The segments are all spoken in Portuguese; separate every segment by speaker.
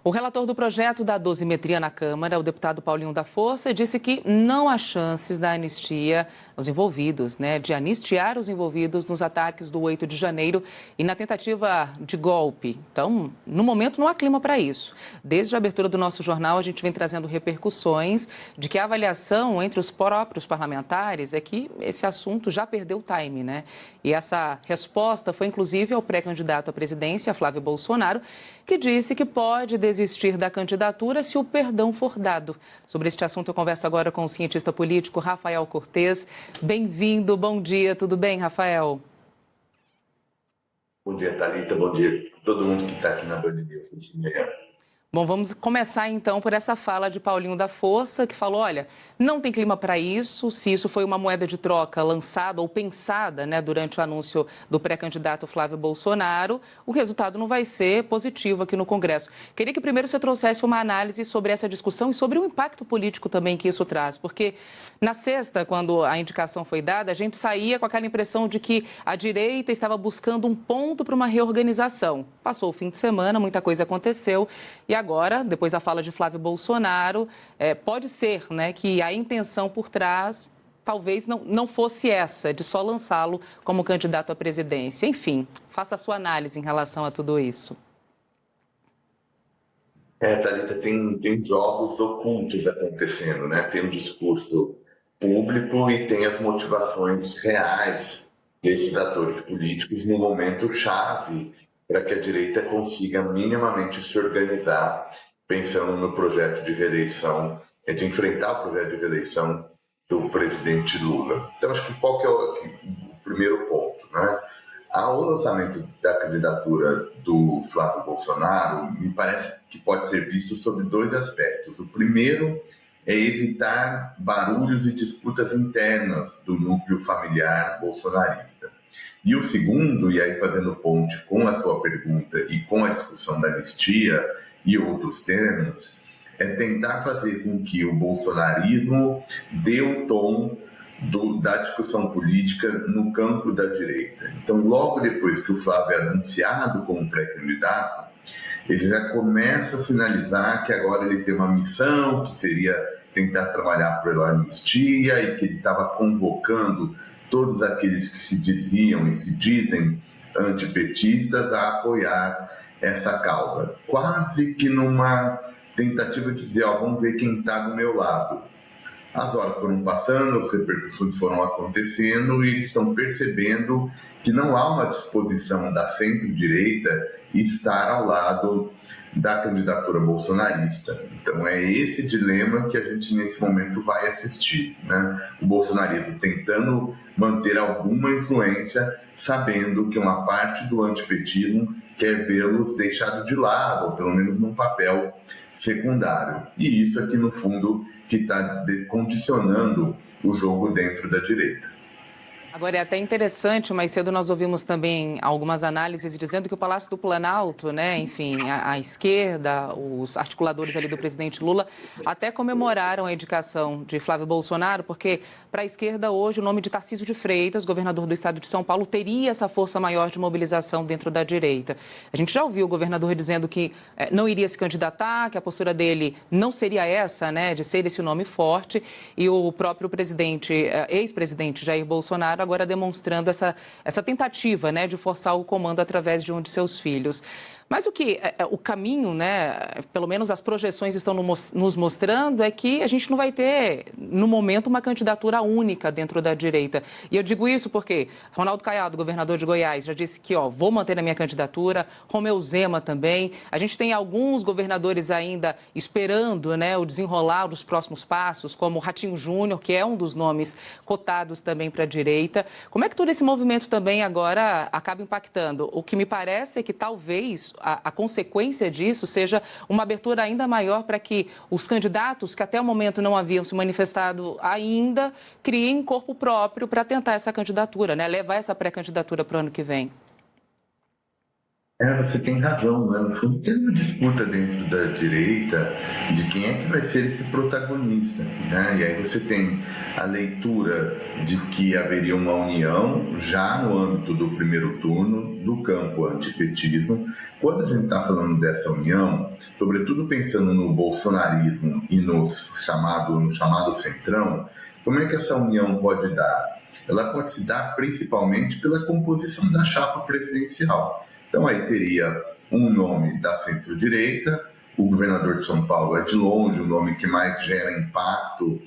Speaker 1: O relator do projeto da dosimetria na Câmara, o deputado Paulinho da Força, disse que não há chances da anistia aos envolvidos, de anistiar os envolvidos nos ataques do 8 de janeiro e na tentativa de golpe. Então, no momento, não há clima para isso. Desde a abertura do nosso jornal, a gente vem trazendo repercussões de que a avaliação entre os próprios parlamentares é que esse assunto já perdeu o time, E essa resposta foi, inclusive, ao pré-candidato à presidência, Flávio Bolsonaro, que disse que pode desistir da candidatura se o perdão for dado. Sobre este assunto, eu converso agora com o cientista político Rafael Cortes. Bem-vindo, bom dia, tudo bem, Rafael?
Speaker 2: Bom dia, Thalita, bom dia a todo mundo que está aqui na Band News nesse dia.
Speaker 1: Bom, vamos começar então por essa fala de Paulinho da Força, que falou, olha, não tem clima para isso, se isso foi uma moeda de troca lançada ou pensada, durante o anúncio do pré-candidato Flávio Bolsonaro, o resultado não vai ser positivo aqui no Congresso. Queria que primeiro você trouxesse uma análise sobre essa discussão e sobre o impacto político também que isso traz, porque na sexta, quando a indicação foi dada, a gente saía com aquela impressão de que a direita estava buscando um ponto para uma reorganização. Passou o fim de semana, muita coisa aconteceu e agora, depois da fala de Flávio Bolsonaro, pode ser que a intenção por trás talvez não fosse essa, de só lançá-lo como candidato à presidência. Enfim, faça a sua análise em relação a tudo isso.
Speaker 2: Thalita, tem jogos ocultos acontecendo, Tem um discurso público e tem as motivações reais desses atores políticos no momento chave para que a direita consiga minimamente se organizar, pensando no projeto de reeleição, de enfrentar o projeto de reeleição do presidente Lula. Então, acho que qual que é o primeiro ponto, O lançamento da candidatura do Flávio Bolsonaro me parece que pode ser visto sob dois aspectos. O primeiro é evitar barulhos e disputas internas do núcleo familiar bolsonarista. E o segundo, e aí fazendo ponte com a sua pergunta e com a discussão da anistia e outros termos, é tentar fazer com que o bolsonarismo dê o tom da discussão política no campo da direita. Então, logo depois que o Flávio é anunciado como pré-candidato, ele já começa a sinalizar que agora ele tem uma missão, que seria tentar trabalhar pela anistia e que ele estava convocando todos aqueles que se diziam e se dizem antipetistas a apoiar essa causa. Quase que numa tentativa de dizer, vamos ver quem está do meu lado. As horas foram passando, as repercussões foram acontecendo e eles estão percebendo que não há uma disposição da centro-direita estar ao lado da candidatura bolsonarista. Então é esse dilema que a gente nesse momento vai assistir, O bolsonarismo tentando manter alguma influência, sabendo que uma parte do antipetismo quer vê-los deixado de lado, ou pelo menos num papel secundário. E isso aqui, no fundo, que está condicionando o jogo dentro da direita.
Speaker 1: Agora, é até interessante, mais cedo nós ouvimos também algumas análises dizendo que o Palácio do Planalto, enfim, a esquerda, os articuladores ali do presidente Lula, até comemoraram a indicação de Flávio Bolsonaro, porque para a esquerda hoje o nome de Tarcísio de Freitas, governador do estado de São Paulo, teria essa força maior de mobilização dentro da direita. A gente já ouviu o governador dizendo que não iria se candidatar, que a postura dele não seria essa, de ser esse nome forte, e o próprio presidente, ex-presidente Jair Bolsonaro, agora demonstrando essa tentativa, de forçar o comando através de um de seus filhos. Mas o caminho, pelo menos as projeções estão nos mostrando, é que a gente não vai ter, no momento, uma candidatura única dentro da direita. E eu digo isso porque Ronaldo Caiado, governador de Goiás, já disse que, vou manter a minha candidatura, Romeu Zema também. A gente tem alguns governadores ainda esperando, o desenrolar dos próximos passos, como Ratinho Júnior, que é um dos nomes cotados também para a direita. Como é que todo esse movimento também agora acaba impactando? O que me parece é que talvez a consequência disso seja uma abertura ainda maior para que os candidatos que até o momento não haviam se manifestado ainda criem corpo próprio para tentar essa candidatura, levar essa pré-candidatura para o ano que vem.
Speaker 2: Você tem razão, né? No fundo, tem uma disputa dentro da direita de quem é que vai ser esse protagonista, né? E aí você tem a leitura de que haveria uma união já no âmbito do primeiro turno do campo antipetismo. Quando a gente está falando dessa união, sobretudo pensando no bolsonarismo e no chamado centrão, como é que essa união pode dar? Ela pode se dar principalmente pela composição da chapa presidencial. Então aí teria um nome da centro-direita, o governador de São Paulo é de longe o nome que mais gera impacto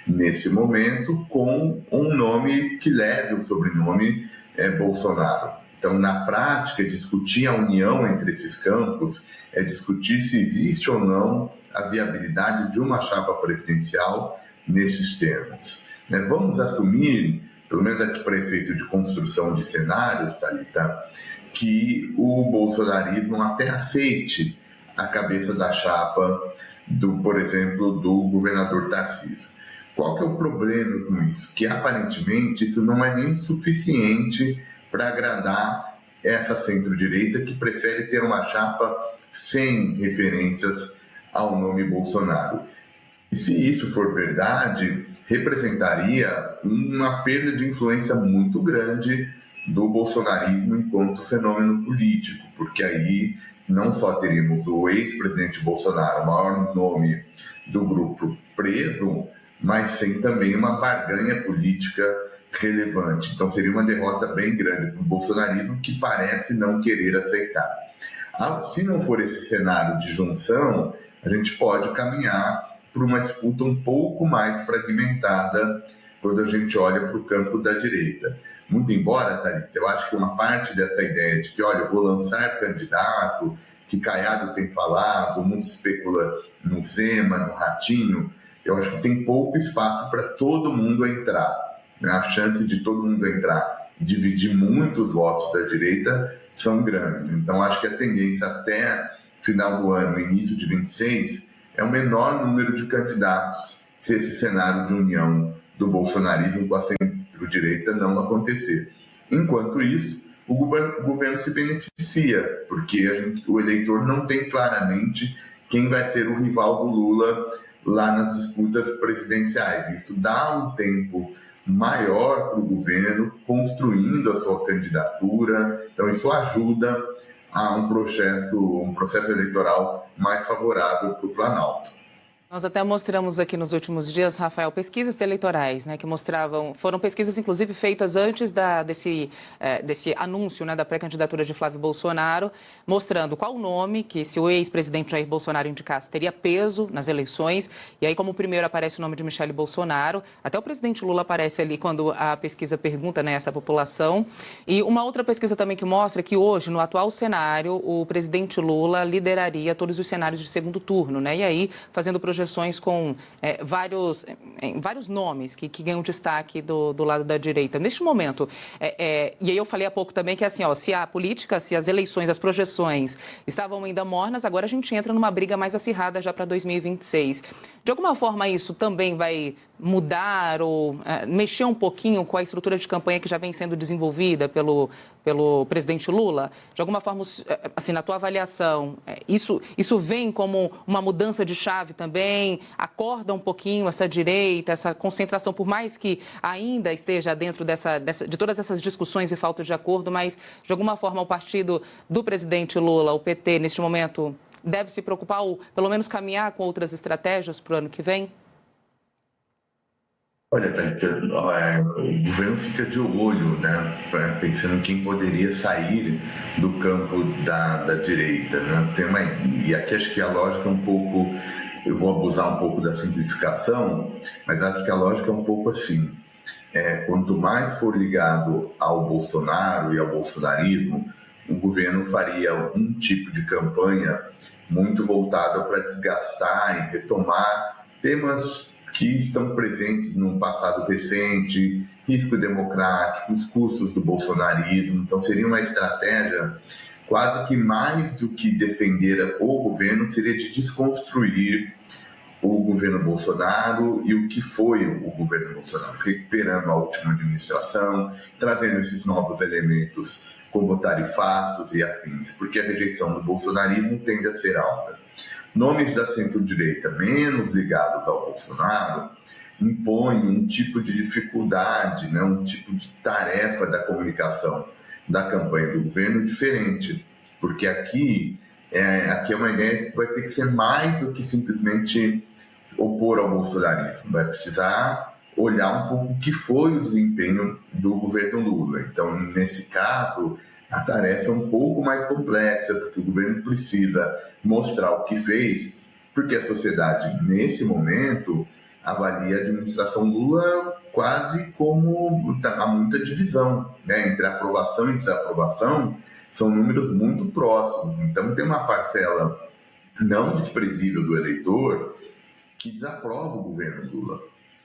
Speaker 2: nesse momento, com um nome que leve o sobrenome Bolsonaro. Então, na prática, discutir a união entre esses campos é discutir se existe ou não a viabilidade de uma chapa presidencial nesses termos. Vamos assumir, pelo menos aqui para efeito de construção de cenários, Thalita, que o bolsonarismo até aceite a cabeça da chapa, por exemplo, do governador Tarcísio. Qual que é o problema com isso? Que aparentemente isso não é nem suficiente para agradar essa centro-direita que prefere ter uma chapa sem referências ao nome Bolsonaro. E se isso for verdade, representaria uma perda de influência muito grande do bolsonarismo enquanto fenômeno político, porque aí não só teríamos o ex-presidente Bolsonaro, o maior nome do grupo, preso, mas sem também uma barganha política relevante. Então seria uma derrota bem grande para o bolsonarismo, que parece não querer aceitar. Se não for esse cenário de junção, a gente pode caminhar para uma disputa um pouco mais fragmentada quando a gente olha para o campo da direita. Muito embora, Thalita, eu acho que uma parte dessa ideia de que, olha, eu vou lançar candidato, que Caiado tem falado, muito se especula no Zema, no Ratinho, eu acho que tem pouco espaço para todo mundo entrar. A chance de todo mundo entrar e dividir muitos votos da direita são grandes. Então, acho que a tendência até final do ano, início de 26, é o menor número de candidatos se esse cenário de união do bolsonarismo com a centro-direita não acontecer. Enquanto isso, o governo se beneficia, porque o eleitor não tem claramente quem vai ser o rival do Lula lá nas disputas presidenciais. Isso dá um tempo maior para o governo construindo a sua candidatura, então isso ajuda a um processo eleitoral mais favorável para o Planalto.
Speaker 1: Nós até mostramos aqui nos últimos dias, Rafael, pesquisas eleitorais, né, que foram pesquisas inclusive feitas antes desse anúncio, né, da pré-candidatura de Flávio Bolsonaro, mostrando qual o nome que, se o ex-presidente Jair Bolsonaro indicasse, teria peso nas eleições. E aí, como primeiro aparece o nome de Michele Bolsonaro, até o presidente Lula aparece ali quando a pesquisa pergunta, né, essa população. E uma outra pesquisa também que mostra que hoje, no atual cenário, o presidente Lula lideraria todos os cenários de segundo turno, né, e aí fazendo projeções com vários nomes que ganham destaque do lado da direita. Neste momento, e aí eu falei há pouco também que assim, se a política, se as eleições, as projeções estavam ainda mornas, agora a gente entra numa briga mais acirrada já para 2026. De alguma forma isso também vai mudar ou mexer um pouquinho com a estrutura de campanha que já vem sendo desenvolvida pelo presidente Lula? De alguma forma, assim, na tua avaliação, isso vem como uma mudança de chave também? Acorda um pouquinho essa direita, essa concentração, por mais que ainda esteja dentro de todas essas discussões e falta de acordo, mas de alguma forma o partido do presidente Lula, o PT, neste momento, deve se preocupar ou pelo menos caminhar com outras estratégias para o ano que vem?
Speaker 2: Olha, o governo fica de olho, né, pensando em quem poderia sair do campo da direita, né? E aqui acho que a lógica é um pouco, eu vou abusar um pouco da simplificação, mas acho que a lógica é um pouco assim, quanto mais for ligado ao Bolsonaro e ao bolsonarismo, o governo faria um tipo de campanha muito voltada para desgastar e retomar temas que estão presentes num passado recente, risco democrático, os custos do bolsonarismo. Então, seria uma estratégia quase que mais do que defender o governo, seria de desconstruir o governo Bolsonaro e o que foi o governo Bolsonaro, recuperando a última administração, trazendo esses novos elementos como tarifaços e afins, porque a rejeição do bolsonarismo tende a ser alta. Nomes da centro-direita menos ligados ao Bolsonaro impõem um tipo de dificuldade, né, um tipo de tarefa da comunicação da campanha do governo diferente, porque aqui é uma ideia de que vai ter que ser mais do que simplesmente opor ao bolsonarismo, vai precisar olhar um pouco o que foi o desempenho do governo Lula. Então, nesse caso, a tarefa é um pouco mais complexa, porque o governo precisa mostrar o que fez, porque a sociedade, nesse momento, avalia a administração Lula quase como há muita divisão, né? Entre aprovação e desaprovação, são números muito próximos. Então, tem uma parcela não desprezível do eleitor que desaprova o governo Lula.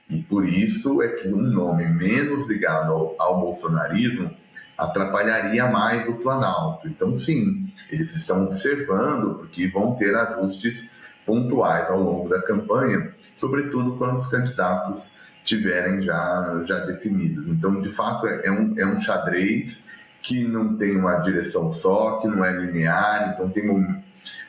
Speaker 2: E por isso é que um nome menos ligado ao bolsonarismo atrapalharia mais o Planalto. Então, sim, eles estão observando, porque vão ter ajustes pontuais ao longo da campanha, sobretudo quando os candidatos tiverem já definidos. Então, de fato, é um xadrez que não tem uma direção só, que não é linear, então tem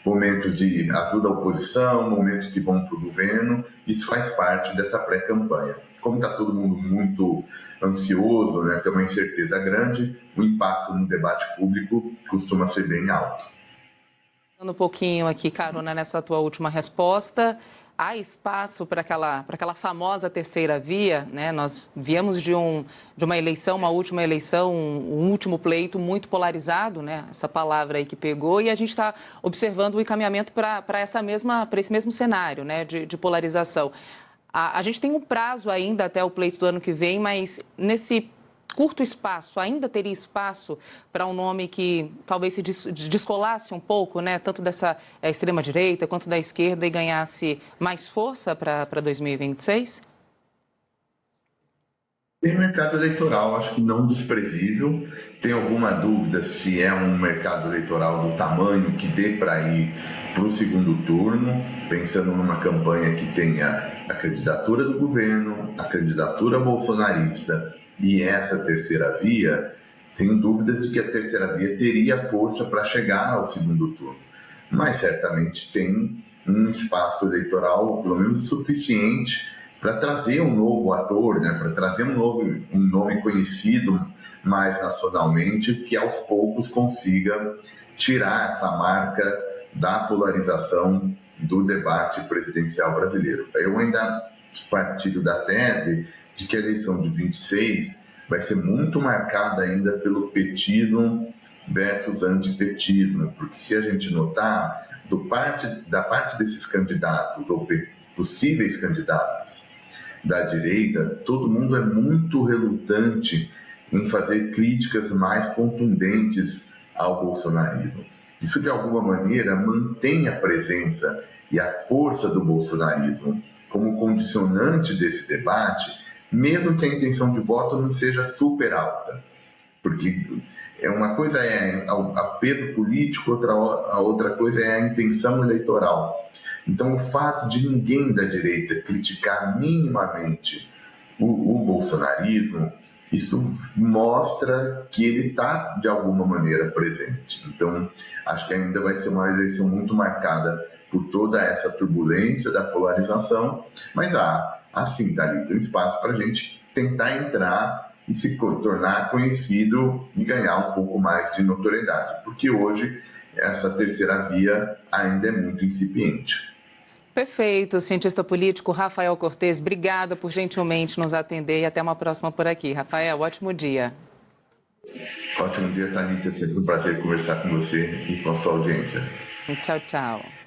Speaker 2: momentos de ajuda à oposição, momentos que vão para o governo, isso faz parte dessa pré-campanha. Como está todo mundo muito ansioso, né, tem uma incerteza grande, o impacto no debate público costuma ser bem alto.
Speaker 1: Um pouquinho aqui, carona, nessa tua última resposta, há espaço para aquela famosa terceira via, né? Nós viemos de uma eleição, uma última eleição, um último pleito muito polarizado, né? Essa palavra aí que pegou, e a gente está observando o encaminhamento para esse mesmo cenário, né? De polarização. A gente tem um prazo ainda até o pleito do ano que vem, mas nesse curto espaço, ainda teria espaço para um nome que talvez se descolasse um pouco, né, tanto dessa extrema-direita quanto da esquerda, e ganhasse mais força para 2026?
Speaker 2: Tem mercado eleitoral, acho que não desprezível. Tem alguma dúvida se é um mercado eleitoral do tamanho que dê para ir para o segundo turno, pensando numa campanha que tenha a candidatura do governo, a candidatura bolsonarista e essa terceira via. Tenho dúvidas de que a terceira via teria força para chegar ao segundo turno, mas certamente tem um espaço eleitoral, pelo menos suficiente, para trazer um novo ator, né? Para trazer um nome conhecido mais nacionalmente, que aos poucos consiga tirar essa marca da polarização do debate presidencial brasileiro. Eu ainda partilho da tese de que a eleição de 26 vai ser muito marcada ainda pelo petismo versus antipetismo, porque se a gente notar, da parte desses candidatos ou possíveis candidatos da direita, todo mundo é muito relutante em fazer críticas mais contundentes ao bolsonarismo. Isso, de alguma maneira, mantém a presença e a força do bolsonarismo como condicionante desse debate, mesmo que a intenção de voto não seja super alta. Porque uma coisa é a peso político, a outra coisa é a intenção eleitoral. Então, o fato de ninguém da direita criticar minimamente o bolsonarismo, isso mostra que ele está, de alguma maneira, presente. Então, acho que ainda vai ser uma eleição muito marcada por toda essa turbulência da polarização, mas há sim, Thalita, um espaço para a gente tentar entrar e se tornar conhecido e ganhar um pouco mais de notoriedade, porque hoje essa terceira via ainda é muito incipiente.
Speaker 1: Perfeito, cientista político Rafael Cortes, obrigada por gentilmente nos atender e até uma próxima por aqui. Rafael, ótimo dia.
Speaker 2: Ótimo dia, Thalita, sempre um prazer conversar com você e com a sua audiência.
Speaker 1: Tchau, tchau.